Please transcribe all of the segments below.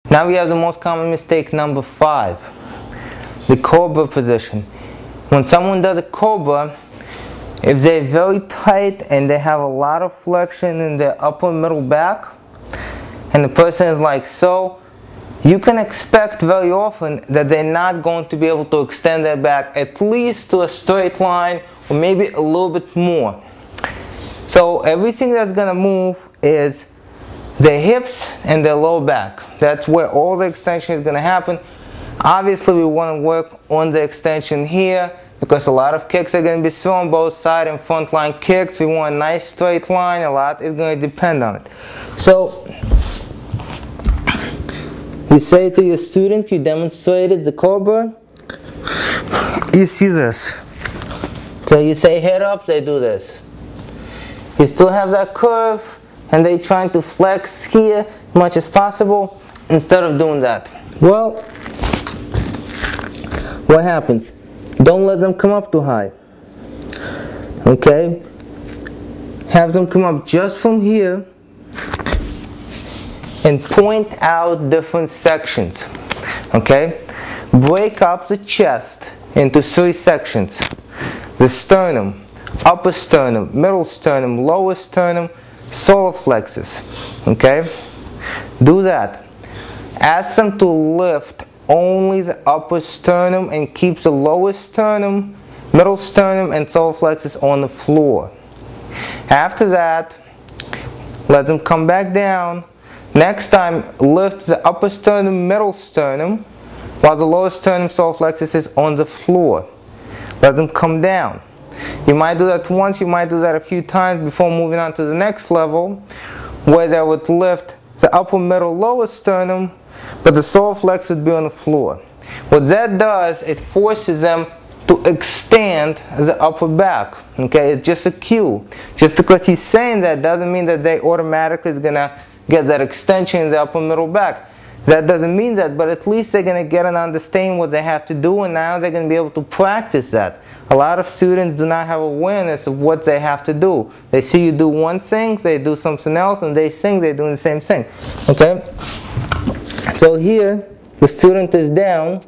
Now we have the most common mistake, number 5, the cobra position. When someone does a cobra, if they're very tight and they have a lot of flexion in their upper middle back, and the person is like so, you can expect very often that they're not going to be able to extend their back at least to a straight line or maybe a little bit more. So everything that's going to move is their hips and their lower back. That's where all the extension is going to happen. Obviously we want to work on the extension here because a lot of kicks are going to be thrown, both side and front line kicks. We want a nice straight line. A lot is going to depend on it. So you say to your student, you demonstrated the cobra, you see this. So you say head up, they do this. You still have that curve and they're trying to flex here as much as possible instead of doing that. Well, what happens? Don't let them come up too high. Okay? Have them come up just from here and point out different sections. Okay? Break up the chest into 3 sections. The sternum, upper sternum, middle sternum, lower sternum, solar plexus. Okay? Do that. Ask them to lift only the upper sternum and keep the lower sternum, middle sternum, and solar plexus on the floor. After that, let them come back down. Next time, lift the upper sternum, middle sternum, while the lower sternum, solar plexus is on the floor. Let them come down. You might do that once, you might do that a few times before moving on to the next level, where they would lift the upper, middle, lower sternum, but the solar plexus would be on the floor. What that does, it forces them to extend the upper back. Okay, it's just a cue. Just because he's saying that doesn't mean that they automatically is gonna get that extension in the upper middle back. That doesn't mean that, but at least they're gonna get an understanding what they have to do, and now they're gonna be able to practice that. A lot of students do not have awareness of what they have to do. They see you do one thing, they do something else, and they think they're doing the same thing. Okay? So here, the student is down,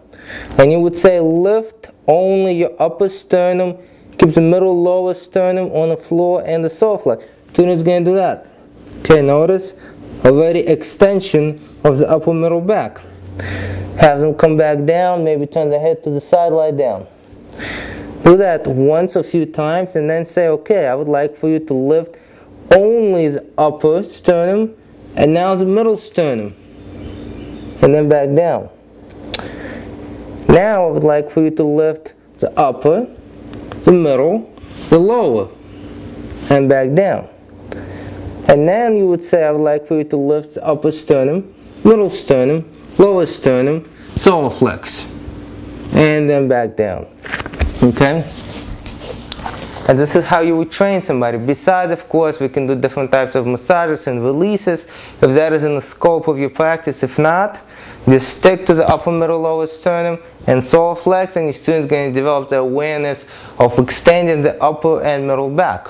and you would say lift only your upper sternum, keep the middle lower sternum on the floor and the solar flex. Student is going to do that. Okay, notice already extension of the upper middle back. Have them come back down, maybe turn the head to the side, lie down. Do that once a few times and then say, okay, I would like for you to lift only the upper sternum and now the middle sternum. And then back down. Now I would like for you to lift the upper, the middle, the lower, and back down. And then you would say I would like for you to lift the upper sternum, middle sternum, lower sternum, solar flex, and then back down. Okay? And this is how you would train somebody. Besides, of course, we can do different types of massages and releases if that is in the scope of your practice. If not, just stick to the upper, middle, lower sternum and solar flex, and your student's going to develop the awareness of extending the upper and middle back.